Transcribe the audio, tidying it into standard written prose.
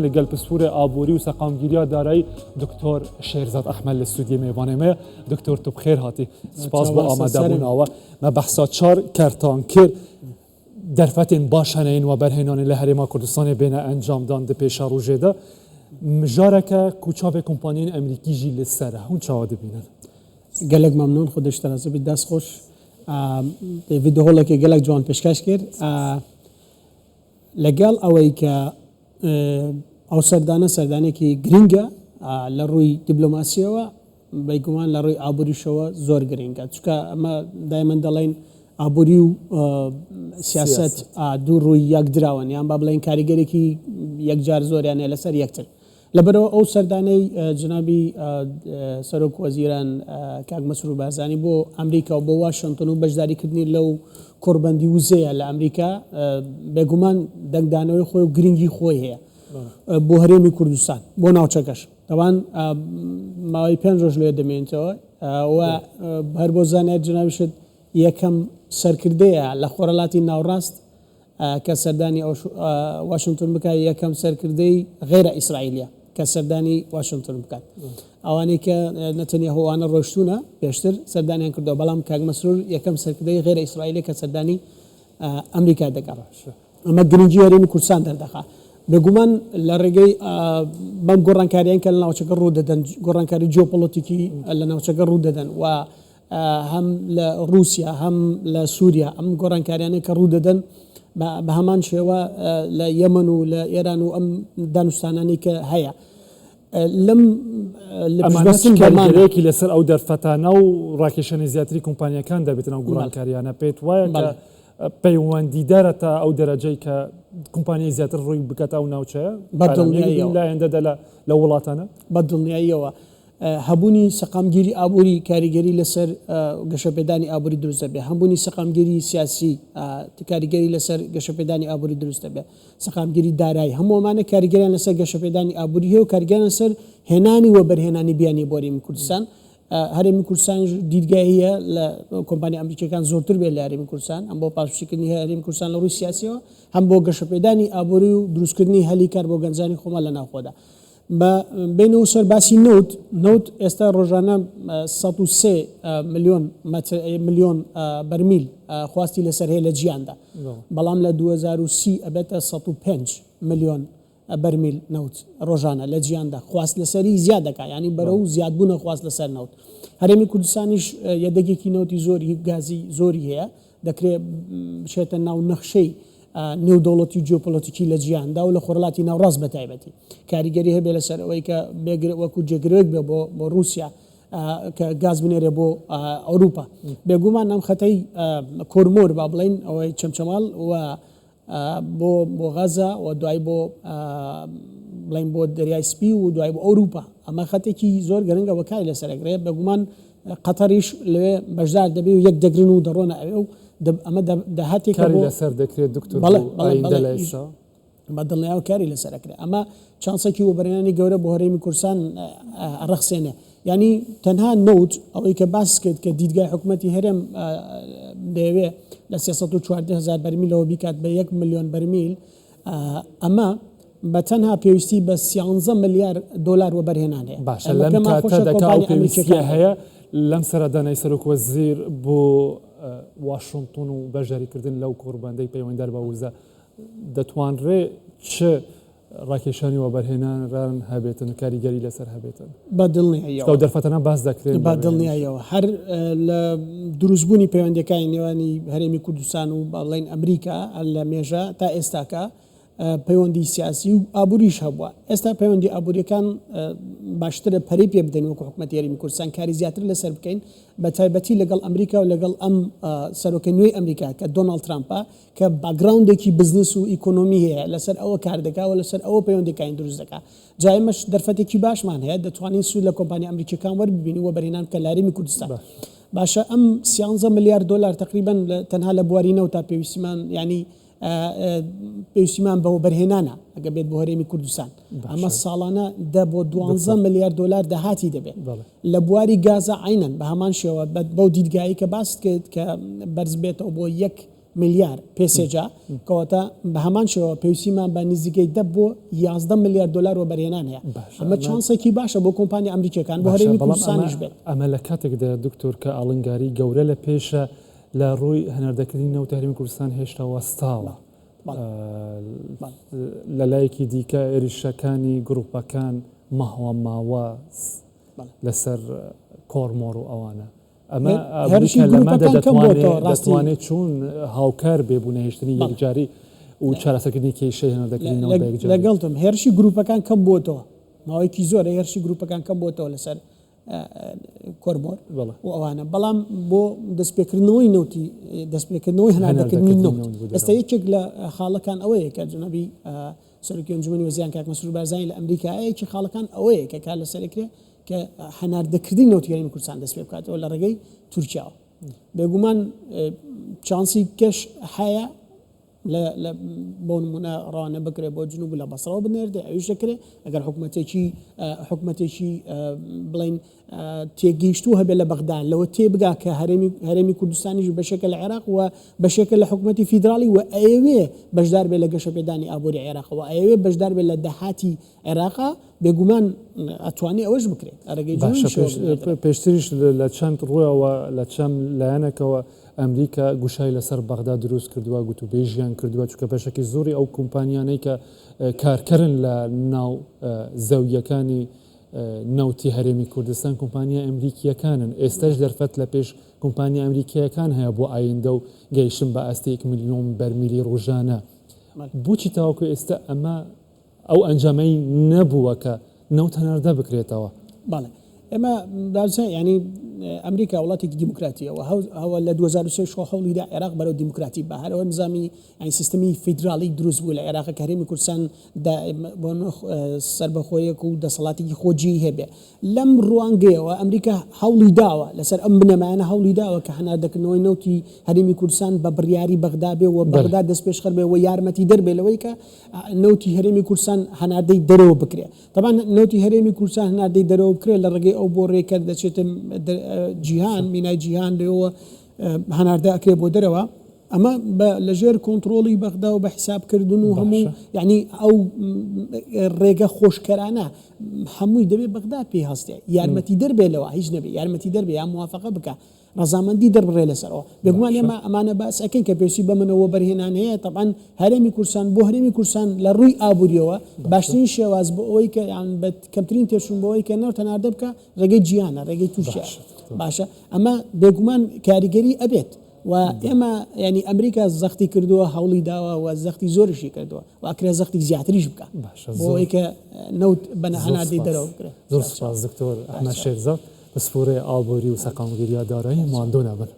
لەگەڵ پسپورە ئابووری و سەقامگیریە دارایی دکتۆر شێرزاد ئەحمەد لە استودیۆ میوانێمە. دکتۆر تو بخێر هاتی، سپاس بۆ ئامادەبوونەوە. مە بەحسا 4 کارتان کرد دەرفەتێن باشەنەین و بەرهێنانی لە هەرێما کوردستانی بێنە ئەنجامدان دە پێشا ڕۆژێدا مژارەکە کوچاوێ کۆمپانیین ئەمریکیژی لەسەرە هەون چاوا دەبینن. گەلێک مەمنون خودش تەرازبی دەست خۆش ڤیدیۆڵێکی گەلێک جوان پێشکەش کرد لەگەڵ ئەوەی کە ئەو سەردانێکی گرنگە لە ڕووی دیبلۆماسیەوە بەیگومان لە ڕووی ئابووریشەوە زۆر گرنگە، چونکە ئەمە دایمەن دەڵێن ئابووری و سیاست دوو ڕووی یەک دراون، یان با بڵێن کاریگەرێکی یەکجار زۆریانە لەسەر یەکتر. لەبەرەوە ئەو سەردانەی جنابی سەرۆک وەزیران کاک مەسرور بارزانی بۆ ئەمریکا و بۆ واشنگتن و بەشداریکردنی لەو کۆڕبەندی وزەیە لە ئەمریکا بێگومان دەنگدانەوەی خۆی و گرنگی خۆی هەیە بۆ هەرێمی کوردستان بۆ ناوچەکەش. دەوان ماوەی 5 ڕۆژ لێ دەمێنێتەوە و هەر بۆ زانایت جنابیشت یەکەم سەرکردەیە لە خۆرەڵاتی ناوڕاست کە سەردانی واشنگتن بکات، یەکەم سەرکردەی غێرە ئیسرائیلیە کە سەردانی واشنگتن بکات. ئەوانەی کە نەتەنیا هەوانە ڕۆشتونە پێشتر سەردانیان کردەوە، بەڵام کاک مەسرور یەکەم سەرکردەی غێرە ئیسرائیلی کە سەردانی ئەمریکا دەکات. ئەمە گرنگی هەرێمی کوردستان دەردەخات. بێگومان لە ڕێگەی بەم گۆڕانکاریان کە لە ناوچەکە ڕوو دەدەن، گۆڕانکاری جیۆپۆلیتیکی لە ناوچەکە ڕوو دەدەن و هەم لە رووسیا هەم لە سووریا ئەم گۆڕانکاریانە کە ڕوو دەدەن بە هەمان شێوە لە یەمەن و لە ئێران و ئەم دانوستانانی کە هەیە لەم لەمانەیەکی لەسەر ئەو دەرفەتانە و ڕاکێشانی زیاتری کۆمپانیەکان دەبێتن ئەو گۆڕانکاریانە پێت وایە کە پەیوەندیدارەتە ئەو دەرەجەی کە کۆمپانیای زیاتر ڕووی بکات ئەو ناوچەیە لایەندەدا لە وڵاتانە بەدڵنیاییەوە هەبوونی سەقامگیری ئابووری کاریگەری لەسەر گەشەپێدانی ئابووری دروست دەبێت، هەبوونی سەقامگیری سیاسی کاریگەری لەسەر گەشەپێدانی ئابووری دروست دەبێت، سەقامگیری دارایی هەمووەمانە کاریگەریان لەسەر گەشەپێدانی ئابووری هەیە و کاریگەریان لەسەر هێنانی و بەرهێنانی بیانی بۆ هەرێمی کوردستان. هەرێمی کوردستان دیدگاییە لە کۆمپانیا ئەمریکیەکان زۆرتر بێت لە هەرێمی کوردستان، ئەم بۆ پاشوشیکردنی هەرێمی کوردستان لە ڕووی سیاسیەوە، هەم بۆ گەشەپێدانی ئابووری و دروستکردنی هەلی کار بۆ گەنجانی خۆمان لە ناوخۆدا. بینەوە سەر باسی نەوت ئێستا ڕۆژانە 103 ملیۆن بەرمیل خواستی لەسەر هەیە لە جیاندا، بەڵام لە 2030 ئەبێتە 105 ملیۆن بەرمیل نەوت ڕۆژانە لە جیاندا خواست لەسەری زیاد دەکات، ینی بەرەو زیادبوونە خواست لەسەر نەوت. هەرێمی کوردستانیش یەدەگێکی نەوتی زۆری گازی زۆری هەیە، دەکرێت بچێتە ناو نەخشەی نێودەوڵەتی و جیۆپۆلیتیکی لە جیهاندا و لە خۆرەڵاتی ناوڕاست بە تایبەتی. کاریگەری هەبێ لەسەر ئەوەی کە وەکو جێگرێک بێ بۆ رووسیا کە گاز بنێرێ بۆ ئەوروپا. بێگومان ئەم خەتەی کۆرمۆر با بڵین ئەوەی چەمچەماڵ و بۆ غەزە و دوای بۆ بڵین بۆ دەریای سپی و دوای بۆ ئەوروپا، ئەمە خەتێکی زۆر گەرنگە وەکاری لەسەرەگرێت. بێگومان قەتەریش لەوێ بەشدار دەبێ و یەک دەگرن و دەڕۆنە ئەوێ و ئەمە داهاتێکە لەسەر دەکرێت دکتۆر بەدڵنیاو کاری لەسەرەکرێت. ئەمە چانسێکی وەبەرهێنانی گەورە بۆ هەرێمی کوردستان ڕەخسێنێ، ینی تەنها نەوت ئەوەی کە باس کرد کە دیدگای حکوومەتی هەرێم دەیەوێت لە 340,000 بەرمیلەوە بیکات بە 1 ملیۆن بەرمیل، ئەمە بە تەنها پێویستی بە 13 ملیار دلار وەبەرهێنانەیە. باشە لەم کاتەدا پێویستیە هەیە لەم سەردانەی سەرۆک وەزیر بۆ واشنگتن و بەشداریکردن لەو کۆڕبەندەی پەیوەندیدار بە وزە دەتوانرێت چه ڕاکێشانی وەبەرهێنان هەبێتن کاریگەری لەسەر هەبێتن؟ بەدڵنیاییەوە دەرفەتەنە باس دەکرێت بەدڵنیاییەوە هەر لە دروستبوونی پەیوەندیەکانی نێوانی هەرێمی کوردستان و بەڵێن ئەمریکا لە مێژە تا ئێستاکە پەیوەندی سیاسی و ئابووریش هەبووە. ئێستا پەیوەندی ئابوووریەکان باشترە پەرەی پێ بدەین وەکو حکوومەتی هەرێمی کوردستان کاری زیاتر لەسەر بکەین، بە تایبەتی لەگەڵ ئەمریکا و لەگەڵ ئەم سەرۆکە نوێی ئەمریکا کە دۆناڵد ترامپە کە باگراوندێکی بزنس و ئیکۆنۆمی هەیە لەسەر ئەوە کار دەکات و لەسەر ئەوە پەیوەندیەکانی دروست دەکات. جایمەش دەرفەتێکی باشمان هەیە، دەتوانین سوود لە کۆمپانیا ئەمریکیەکان وەرببینی و بەرهێنان کە لە هەرێمی کوردستان. باشە ئەم 13 ملیار دلار تقریبا تەنها لە بوارینەوە تا پێویستیمان ینی پێویستیمان بەوە بەرهێنانە ئەگە بێت بۆ هەرێمی کوردستان، ئەمە ساڵانە بۆ 12 ملیار دلار داهاتی دەبێت. لە بواری گازە عینەن بە هەمان شێوە بەو دیدگایی کە باس کرد کە بەرز بێتەوە بۆ 1 ملیار پێسێجا کەواتە بە هەمان شێوە پێویستیمان بە نزیکەی 10 بۆ 11 ملیار دلار و بەرهێنان هەیە ئەمە چانسێکی باشە بۆ کۆمپانیا ئەمریکیەکان بۆ هەرێمی کوردستانیش بێت ئەمە لە کاتێکدا دکتۆر کە ئاڵنگاری گەورە لە پێشە لە ڕووی هەناردەکردنی نەوت هەرێمی کوردستان هێشتا وەستاوە لە لایەکی دیکە عێریشەکانی گروپەکان ماوە ماوە لەسەر کۆرمۆر و ئەوانە ئەمە دەتوانێت چون هاوکار بێبوو نەهێشتنی یەکجاری و چارەسەرکردنی کێشەی هەناردەکردنەوە لەگەڵتم هێرشی گروپەکان کەم بۆتەوە ماوەیەکی زۆرە هێرشی گروپەکان کەم بۆتەوە لەسەر کۆرمۆر و ئەوانە بەڵام بۆ دەستپێکردنەوەی نەوتی دەستپێکردنەوەی هەناردەکردنی نەوت ئێستا یەکێک لە خاڵەکان ئەوەیە کە جنەبی سەرۆکی ئەنجومەنی وەزیران کاک مەسرور بارزانی لە ئەمریکایەکی خاڵەکان ئەوەیە کە کار لەسەرکرێ کە هەناردەکردنی نەوتی هەرێمی کوردستان دەست پێ بکاتەوە لە ڕێگەی تورکیاوە بێگومان چانسی کەش هەیە بۆ نمونە ڕوانە بکرێت بۆ جنوب لە بەسڕەوە بنێردێ ئەویش دەکرێت ئەگەر حکومەتێکی بڵین تێگەیشتوو هەبێت لە بەغداد لەوە تێبگا کە هەرێمی کوردستانیش بەشێکە لە عێراق و بەشێکە لە حکومەتی فیدراڵی و ئەوێ بەشدار بێت لە گەشەپێدانی ئابووری عێراقەوە ئەوێ بەشدار بێت لە داهاتی عێراقا بێگومان ئەتوانێت ئەوەش بکرێت پێشتریش لە چەند ڕوویەوە لە چەند لایەنێکەوە ئەمریکا گوشای لەسەر بەغدا دروست کردووە گوتوبێژیان کردووە چونکە بەشێکی زۆری ئەو کۆمپانیانەی کە کارکردن لە ناو زەویەکانی نەوتی هەرێمی کوردستان کۆمپانیا ئەمریکیەکانن ئێستاش دەرفەت لە پێش کۆمپانیا ئەمریکیەکان هەیە بۆ ئایندە و گەیشتن بە ئەستی 1 ملیۆن بەرمیلی ڕۆژانە بۆچی تاوەکو ئێستا ئەمە ئەو ئەنجامەی نەبووە کە نەوت هەناردە بکرێتەوە بەڵێ ئێمە ینی ئەمریکا وڵاتێکی دیموکراتیەوە هەوە لە 2023 هەوڵیدا عێراق بەرەو دیموکراتی بە هەرەوە نظامی ئەین سیستمی فیدراڵی دروست بوو لە عێراق کە هەرێمی کوردستان سربەخۆیەک و دەسەڵاتێکی خۆجی هەبێ لەم ڕوانگەیەوە ئەمریکا هەوڵی داوە لەسەر ئەم بنەمایانە هەوڵی داوە کە هەناردەکردنەوەی نەوتی هەرێمی کوردستان بە بڕیاری بەغدا بێ و بەغدا دەست پێشخەر بێ و یارمەتی دەربێ لەوەی کە نەوتی هەرێمی کوردستان هەناردەی دەرەوە بکرێ طبعا نەوتی هەرێمی کوردستان هەناردەی دەرەوە بکرێ لە ڕێگەی ئەو بۆ ڕێکە دەچێتە جیهان مینای جیهان لێەوە هەناردە ئەکرێ بۆ دەرەوە ئەمە لەژێر کۆنتترۆڵی بەغدا و بە حیسابکردن و هەموو یعنی ئەو ڕێگە خۆشکەرانە هەمووی دەبێت بەغدا پێی هەستێ یارمەتی دەربێتەوە هیچ نەبێت یارمەتی دەربێ یا موافقە بکە ڕزامەندی دەربڕێ لەسەرەوە بێگومان ئێمە ئەمانە باس ئەەکەین کە پێویستی بەمنەوە بەرهێنان هەیە طبعاً هەرێمی کوردستان بۆ هەرێمی کوردستان لە ڕووی ئابووریەوە باشترین شێواز بۆ ئەوەی کە بە کەمترین تێشون بۆەوەی کە نەوت هەناردە بکە ڕێگەی جیهانە ڕێگەی تورکیا باشە ئەمە بێگومان کاریگەری ئەبێت و ئێمە ینی ئەمریکا زەختی کردووە هەوڵی داوە و زەختی زۆرشی کردووە و ئەکرێ زەختی زیاتریش بکە بۆی کە نەوت بەنە هەناردەی دەرەوە بکرێت زۆر سپاس دکتۆر ئەحمەد شێرزاد بەسپۆرەی ئابووری و سەقامگیریە دارایی ماندۆ نەبن.